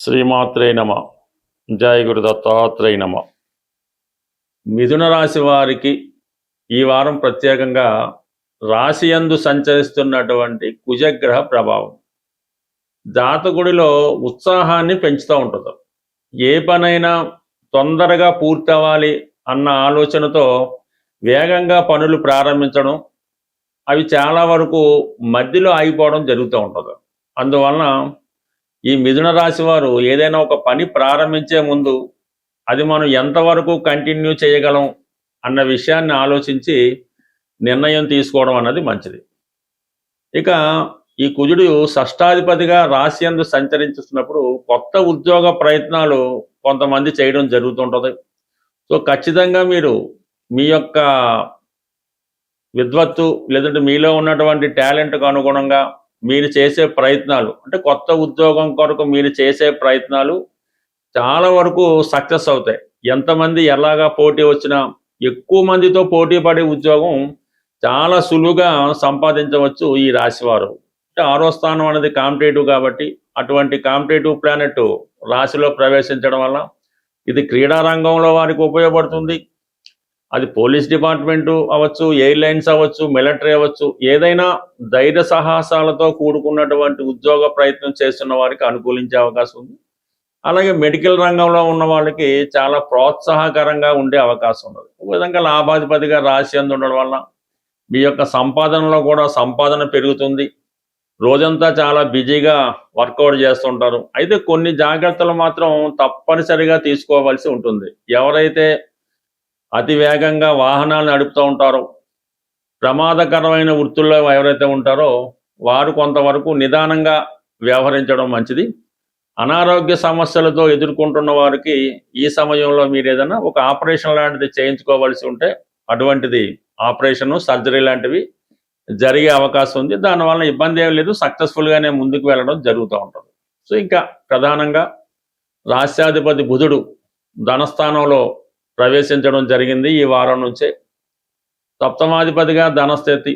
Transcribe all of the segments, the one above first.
శ్రీమాత్రే నమ. జయ గురు దత్తాత్రేయ నమ. మిథున రాశి వారికి ఈ వారం ప్రత్యేకంగా రాశియందు సంచరిస్తున్నటువంటి కుజగ్రహ ప్రభావం జాతకుడిలో ఉత్సాహాన్ని పెంచుతూ ఉంటుంది. ఏ పనైనా తొందరగా పూర్తవ్వాలి అన్న ఆలోచనతో వేగంగా పనులు ప్రారంభించడం, అవి చాలా వరకు మధ్యలో ఆగిపోవడం జరుగుతూ ఉంటుంది. అందువలన ఈ మిథున రాశి వారు ఏదైనా ఒక పని ప్రారంభించే ముందు అది మనం ఎంతవరకు కంటిన్యూ చేయగలం అన్న విషయాన్ని ఆలోచించి నిర్ణయం తీసుకోవడం అన్నది మంచిది. ఇక ఈ కుజుడు షష్టాధిపతిగా రాశి యందు సంచరించుతున్నప్పుడు కొత్త ఉద్యోగ ప్రయత్నాలు కొంతమంది చేయడం జరుగుతుంటుంది. సో ఖచ్చితంగా మీరు మీ యొక్క విద్వత్తు లేదంటే మీలో ఉన్నటువంటి టాలెంట్కు అనుగుణంగా మీరు చేసే ప్రయత్నాలు, అంటే కొత్త ఉద్యోగం కొరకు మీరు చేసే ప్రయత్నాలు చాలా వరకు సక్సెస్ అవుతాయి. ఎంతమంది ఎలాగా పోటీ వచ్చినా ఎక్కువ మందితో పోటీ పడే ఉద్యోగం చాలా సులువుగా సంపాదించవచ్చు ఈ రాశివారు. అంటే 6వ స్థానం అనేది కాంపిటేటివ్ కాబట్టి అటువంటి కాంపిటేటివ్ ప్లానెట్ రాశిలో ప్రవేశించడం వల్ల ఇది క్రీడా రంగంలో వారికి ఉపయోగపడుతుంది. అది పోలీస్ డిపార్ట్మెంటు అవ్వచ్చు, ఎయిర్లైన్స్ అవ్వచ్చు, మిలిటరీ అవ్వచ్చు, ఏదైనా ధైర్య సాహసాలతో కూడుకున్నటువంటి ఉద్యోగ ప్రయత్నం చేస్తున్న వారికి అనుకూలించే అవకాశం ఉంది. అలాగే మెడికల్ రంగంలో ఉన్న వాళ్ళకి చాలా ప్రోత్సాహకరంగా ఉండే అవకాశం ఉన్నది. ఒక విధంగా లాభాధిపతిగా రాశి యందు ఉండడం వల్ల మీ యొక్క సంపాదనలో కూడా సంపాదన పెరుగుతుంది. రోజంతా చాలా బిజీగా వర్కౌట్ చేస్తుంటారు. అయితే కొన్ని జాగ్రత్తలు మాత్రం తప్పనిసరిగా తీసుకోవాల్సి ఉంటుంది. ఎవరైతే అతి వేగంగా వాహనాలు నడుపుతూ ఉంటారో, ప్రమాదకరమైన వృత్తుల్లో ఎవరైతే ఉంటారో వారు కొంతవరకు నిదానంగా వ్యవహరించడం మంచిది. అనారోగ్య సమస్యలతో ఎదుర్కొంటున్న వారికి ఈ సమయంలో మీరు ఏదైనా ఒక ఆపరేషన్ లాంటిది చేయించుకోవాల్సి ఉంటే అటువంటిది ఆపరేషను, సర్జరీ లాంటివి జరిగే అవకాశం ఉంది. దానివల్ల ఇబ్బంది ఏం లేదు, సక్సెస్ఫుల్గానే ముందుకు వెళ్ళడం జరుగుతూ ఉంటుంది. సో ఇంకా ప్రధానంగా రాష్ట్రాధిపతి బుధుడు ధనస్థానంలో ప్రవేశించడం జరిగింది. ఈ వారం నుంచే సప్తమాధిపతిగా ధనస్థితి,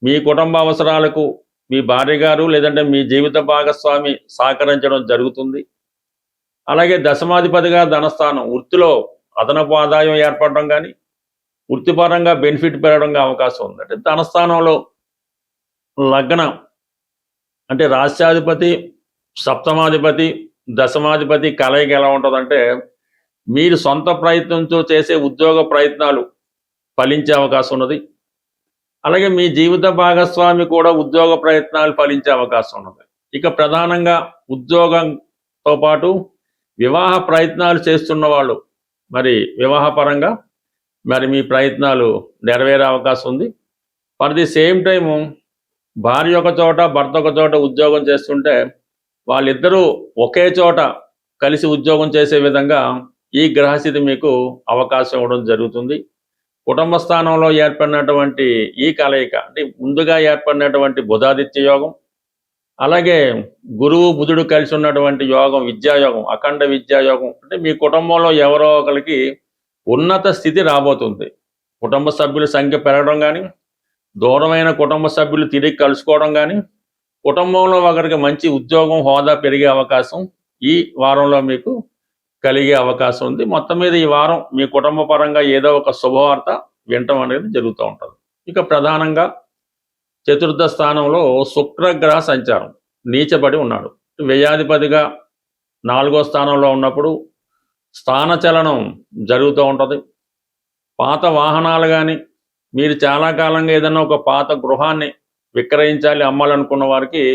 మీ కుటుంబ అవసరాలకు మీ భార్య గారు లేదంటే మీ జీవిత భాగస్వామి సహకరించడం జరుగుతుంది. అలాగే దశమాధిపతిగా ధనస్థానం, వృత్తిలో అదనపు ఆదాయం ఏర్పడడం కానీ వృత్తిపరంగా బెనిఫిట్ పెరగడం అవకాశం ఉంది. అంటే ధనస్థానంలో లగ్నం అంటే రాష్ట్రాధిపతి, సప్తమాధిపతి, దశమాధిపతి కలయిక ఎలా ఉంటుందంటే మీరు సొంత ప్రయత్నంతో చేసే ఉద్యోగ ప్రయత్నాలు ఫలించే అవకాశం ఉన్నది. అలాగే మీ జీవిత భాగస్వామి కూడా ఉద్యోగ ప్రయత్నాలు ఫలించే అవకాశం ఉన్నది. ఇక ప్రధానంగా ఉద్యోగంతో పాటు వివాహ ప్రయత్నాలు చేస్తున్న వాళ్ళు మరి వివాహపరంగా మరి మీ ప్రయత్నాలు నెరవేరే అవకాశం ఉంది. ఫర్ ది సేమ్ టైము భార్య ఒక చోట భర్త ఒక చోట ఉద్యోగం చేస్తుంటే వాళ్ళిద్దరూ ఒకే చోట కలిసి ఉద్యోగం చేసే విధంగా ఈ గ్రహస్థితి మీకు అవకాశం ఇవ్వడం జరుగుతుంది. కుటుంబ స్థానంలో ఏర్పడినటువంటి ఈ కలయిక అంటే ముందుగా ఏర్పడినటువంటి బుధాదిత్య యోగం, అలాగే గురువు బుధుడు కలిసి ఉన్నటువంటి యోగం విద్యాయోగం, అఖండ విద్యాయోగం, అంటే మీ కుటుంబంలో ఎవరో ఒకరికి ఉన్నత స్థితి రాబోతుంది. కుటుంబ సభ్యుల సంఖ్య పెరగడం కానీ, దూరమైన కుటుంబ సభ్యులు తిరిగి కలుసుకోవడం కానీ, కుటుంబంలో ఒకరికి మంచి ఉద్యోగం హోదా పెరిగే అవకాశం ఈ వారంలో మీకు కలిగే అవకాశం ఉంది. మొత్తం మీద ఈ వారం మీ కుటుంబ పరంగా ఏదో ఒక శుభవార్త వినటం అనేది జరుగుతూ ఉంటుంది. ఇక ప్రధానంగా చతుర్థ స్థానంలో శుక్రగ్రహ సంచారం నీచబడి ఉన్నాడు. వ్యయాధిపతిగా 4వ స్థానంలో ఉన్నప్పుడు స్థానచలనం జరుగుతూ ఉంటుంది. పాత వాహనాలు కానీ, మీరు చాలా కాలంగా ఏదైనా ఒక పాత గృహాన్ని విక్రయించాలి అమ్మాలనుకున్న వారికి,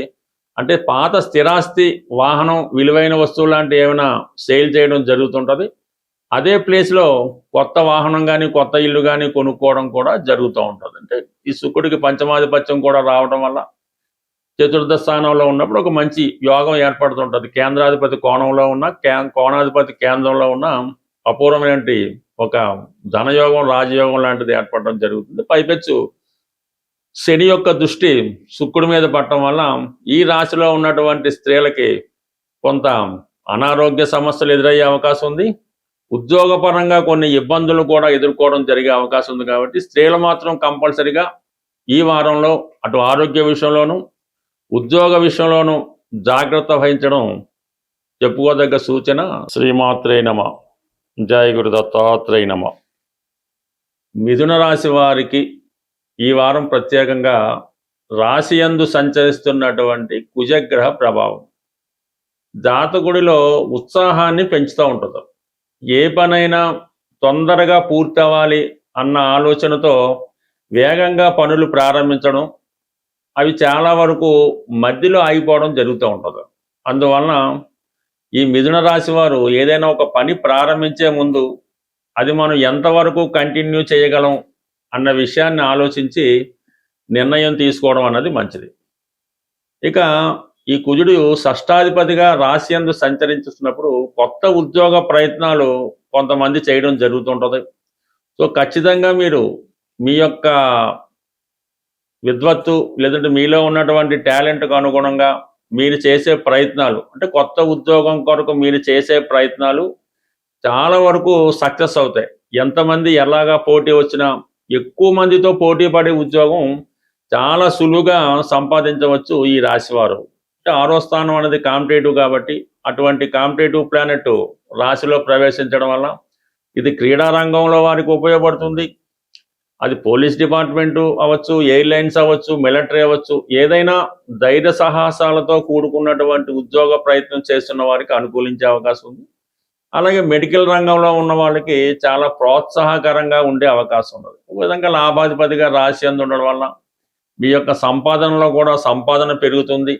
అంటే పాత స్థిరాస్తి, వాహనం, విలువైన వస్తువు లాంటి ఏమైనా సేల్ చేయడం జరుగుతుంటుంది. అదే ప్లేస్లో కొత్త వాహనం కానీ కొత్త ఇల్లు కానీ కొనుక్కోవడం కూడా జరుగుతూ ఉంటుంది. అంటే ఈ శుక్రుడికి పంచమాధిపత్యం కూడా రావడం వల్ల చతుర్థ స్థానంలో ఉన్నప్పుడు ఒక మంచి యోగం ఏర్పడుతుంటుంది. కేంద్రాధిపతి కోణంలో ఉన్న, కోణాధిపతి కేంద్రంలో ఉన్న అపూర్వమైన ఒక ధనయోగం, రాజయోగం లాంటిది ఏర్పడడం జరుగుతుంది. పైపెచ్చు శని యొక్క దృష్టి శుక్రుడి మీద పడటం వల్ల ఈ రాశిలో ఉన్నటువంటి స్త్రీలకి కొంత అనారోగ్య సమస్యలు ఎదురయ్యే అవకాశం ఉంది. ఉద్యోగపరంగా కొన్ని ఇబ్బందులు కూడా ఎదుర్కోవడం జరిగే అవకాశం ఉంది. కాబట్టి స్త్రీలు మాత్రం కంపల్సరిగా ఈ వారంలో అటు ఆరోగ్య విషయంలోనూ ఉద్యోగ విషయంలోనూ జాగ్రత్త వహించడం చెప్పుకోదగ్గ సూచన. శ్రీమాత్రే నమ. జయ గురు దత్తాత్రేయ నమ. మిథున రాశి వారికి ఈ వారం ప్రత్యేకంగా రాశి యందు సంచరిస్తున్నటువంటి కుజగ్రహ ప్రభావం జాతకుడిలో ఉత్సాహాన్ని పెంచుతూ ఉంటుంది. ఏ పనైనా తొందరగా పూర్తవ్వాలి అన్న ఆలోచనతో వేగంగా పనులు ప్రారంభించడం, అవి చాలా వరకు మధ్యలో ఆగిపోవడం జరుగుతూ ఉంటుంది. అందువలన ఈ మిథున రాశి వారు ఏదైనా ఒక పని ప్రారంభించే ముందు అది మనం ఎంతవరకు కంటిన్యూ చేయగలం అన్న విషయాన్ని ఆలోచించి నిర్ణయం తీసుకోవడం అన్నది మంచిది. ఇక ఈ కుజుడు షష్టాధిపతిగా రాశి యందు సంచరించుతున్నప్పుడు కొత్త ఉద్యోగ ప్రయత్నాలు కొంతమంది చేయడం జరుగుతుంటుంది. సో ఖచ్చితంగా మీరు మీ యొక్క విద్వత్తు లేదంటే మీలో ఉన్నటువంటి టాలెంట్కు అనుగుణంగా మీరు చేసే ప్రయత్నాలు, అంటే కొత్త ఉద్యోగం కొరకు మీరు చేసే ప్రయత్నాలు చాలా వరకు సక్సెస్ అవుతాయి. ఎంతమంది ఎలాగా పోటీ వచ్చినా ఎక్కువ మందితో పోటీ పడే ఉద్యోగం చాలా సులువుగా సంపాదించవచ్చు ఈ రాశివారు. అంటే 6వ స్థానం అనేది కాంపిటేటివ్ కాబట్టి అటువంటి కాంపిటేటివ్ ప్లానెట్ రాశిలో ప్రవేశించడం వల్ల ఇది క్రీడా రంగంలో వారికి ఉపయోగపడుతుంది. అది పోలీస్ డిపార్ట్మెంటు అవ్వచ్చు, ఎయిర్లైన్స్ అవ్వచ్చు, మిలిటరీ అవ్వచ్చు, ఏదైనా ధైర్య సాహసాలతో కూడుకున్నటువంటి ఉద్యోగ ప్రయత్నం చేస్తున్న వారికి అనుకూలించే అవకాశం ఉంది. అలాగే మెడికల్ రంగంలో ఉన్న వాళ్ళకి చాలా ప్రోత్సాహకరంగా ఉండే అవకాశం ఉన్నది. ఒక విధంగా లాభాధిపతిగా రాశి యందు ఉండడం వల్ల మీ యొక్క సంపాదనలో కూడా సంపాదన పెరుగుతుంది.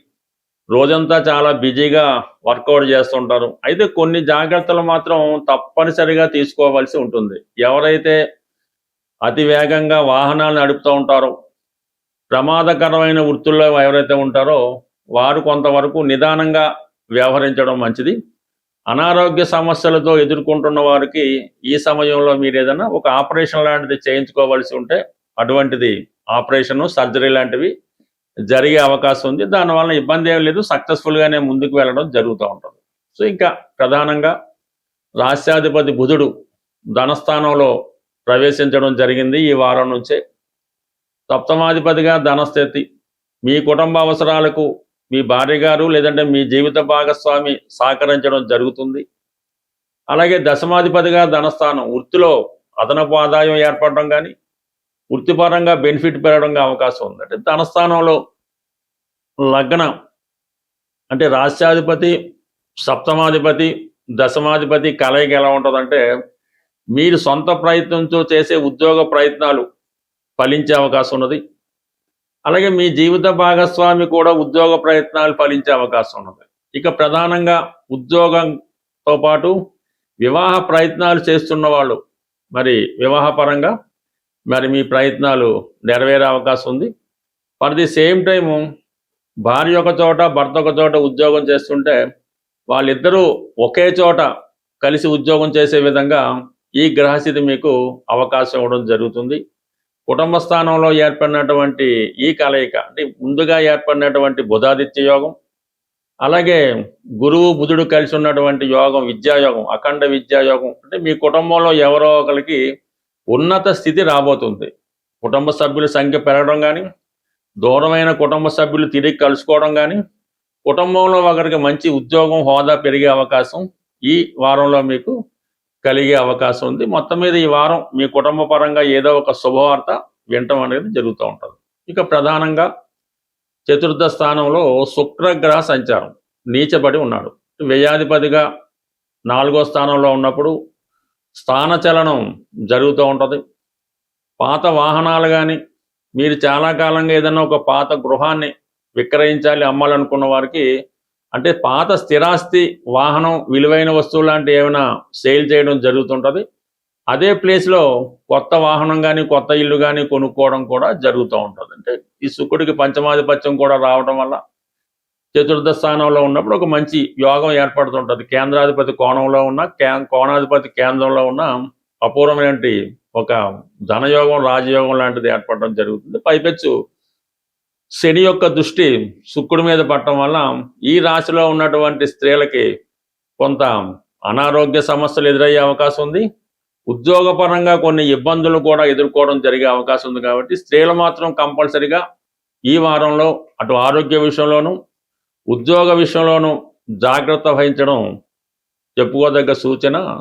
రోజంతా చాలా బిజీగా వర్కౌట్ చేస్తుంటారు. అయితే కొన్ని జాగ్రత్తలు మాత్రం తప్పనిసరిగా తీసుకోవాల్సి ఉంటుంది. ఎవరైతే అతి వేగంగా వాహనాలు నడుపుతూ ఉంటారో, ప్రమాదకరమైన వృత్తుల్లో ఎవరైతే ఉంటారో వారు కొంతవరకు నిదానంగా వ్యవహరించడం మంచిది. అనారోగ్య సమస్యలతో ఎదుర్కొంటున్న వారికి ఈ సమయంలో మీరు ఏదైనా ఒక ఆపరేషన్ లాంటిది చేయించుకోవాల్సి ఉంటే అటువంటిది ఆపరేషను, సర్జరీ లాంటివి జరిగే అవకాశం ఉంది. దానివల్ల ఇబ్బంది ఏం లేదు, సక్సెస్ఫుల్గానే ముందుకు వెళ్ళడం జరుగుతూ ఉంటుంది. సో ఇంకా ప్రధానంగా రాష్ట్రాధిపతి బుధుడు ధనస్థానంలో ప్రవేశించడం జరిగింది ఈ వారం నుంచే. సప్తమాధిపతిగా ధనస్థితి, మీ కుటుంబ అవసరాలకు మీ భార్య గారు లేదంటే మీ జీవిత భాగస్వామి సహకరించడం జరుగుతుంది. అలాగే దశమాధిపతిగా ధనస్థానం, వృత్తిలో అదనపు ఆదాయం ఏర్పడడం కానీ వృత్తిపరంగా బెనిఫిట్ పెరగడం అవకాశం ఉంది. అంటే ధనస్థానంలో లగ్నం అంటే రాష్ట్రాధిపతి, సప్తమాధిపతి, దశమాధిపతి కలయిక ఎలా ఉంటుందంటే మీరు సొంత ప్రయత్నంతో చేసే ఉద్యోగ ప్రయత్నాలు ఫలించే అవకాశం ఉన్నది. అలాగే మీ జీవిత భాగస్వామి కూడా ఉద్యోగ ప్రయత్నాలు ఫలించే అవకాశం ఉన్నది. ఇక ప్రధానంగా ఉద్యోగంతో పాటు వివాహ ప్రయత్నాలు చేస్తున్న వాళ్ళు మరి వివాహపరంగా మరి మీ ప్రయత్నాలు నెరవేరే అవకాశం ఉంది. ఫర్ ది సేమ్ టైము భార్య ఒక చోట భర్త ఒక చోట ఉద్యోగం చేస్తుంటే వాళ్ళిద్దరూ ఒకే చోట కలిసి ఉద్యోగం చేసే విధంగా ఈ గ్రహస్థితి మీకు అవకాశం ఇవ్వడం జరుగుతుంది. కుటుంబ స్థానంలో ఏర్పడినటువంటి ఈ కలయిక అంటే ముందుగా ఏర్పడినటువంటి బుధాదిత్య యోగం, అలాగే గురువు బుధుడు కలిసి ఉన్నటువంటి యోగం విద్యాయోగం, అఖండ విద్యాయోగం, అంటే మీ కుటుంబంలో ఎవరో ఒకరికి ఉన్నత స్థితి రాబోతుంది. కుటుంబ సభ్యుల సంఖ్య పెరగడం కానీ, దూరమైన కుటుంబ సభ్యులు తిరిగి కలుసుకోవడం కానీ, కుటుంబంలో ఒకరికి మంచి ఉద్యోగం హోదా పెరిగే అవకాశం ఈ వారంలో మీకు కలిగే అవకాశం ఉంది. మొత్తం మీద ఈ వారం మీ కుటుంబ పరంగా ఏదో ఒక శుభవార్త వినటం అనేది జరుగుతూ ఉంటుంది. ఇక ప్రధానంగా చతుర్థ స్థానంలో శుక్రగ్రహ సంచారం నీచబడి ఉన్నాడు. వ్యయాధిపతిగా 4వ స్థానంలో ఉన్నప్పుడు స్థానచలనం జరుగుతూ ఉంటుంది. పాత వాహనాలు కానీ, మీరు చాలా కాలంగా ఏదైనా ఒక పాత గృహాన్ని విక్రయించాలి అమ్మాలనుకున్న వారికి, అంటే పాత స్థిరాస్తి, వాహనం, విలువైన వస్తువు లాంటి ఏమైనా సేల్ చేయడం జరుగుతుంటుంది. అదే ప్లేస్లో కొత్త వాహనం కానీ కొత్త ఇల్లు కానీ కొనుక్కోవడం కూడా జరుగుతూ ఉంటుంది. అంటే ఈ శుక్రుడికి పంచమాధిపత్యం కూడా రావడం వల్ల చతుర్థ స్థానంలో ఉన్నప్పుడు ఒక మంచి యోగం ఏర్పడుతుంటుంది. కేంద్రాధిపతి కోణంలో ఉన్న, కోణాధిపతి కేంద్రంలో ఉన్న అపూర్వమైన ఒక ధనయోగం, రాజయోగం లాంటిది ఏర్పడడం జరుగుతుంది. పైపెచ్చు శని యొక్క దృష్టి శుక్రుడి మీద పడటం వల్ల ఈ రాశిలో ఉన్నటువంటి స్త్రీలకి కొంత అనారోగ్య సమస్యలు ఎదురయ్యే అవకాశం ఉంది. ఉద్యోగపరంగా కొన్ని ఇబ్బందులు కూడా ఎదుర్కోవడం జరిగే అవకాశం ఉంది. కాబట్టి స్త్రీలు మాత్రం కంపల్సరిగా ఈ వారంలో అటు ఆరోగ్య విషయంలోనూ ఉద్యోగ విషయంలోనూ జాగ్రత్త వహించడం చెప్పుకోదగ్గ సూచన.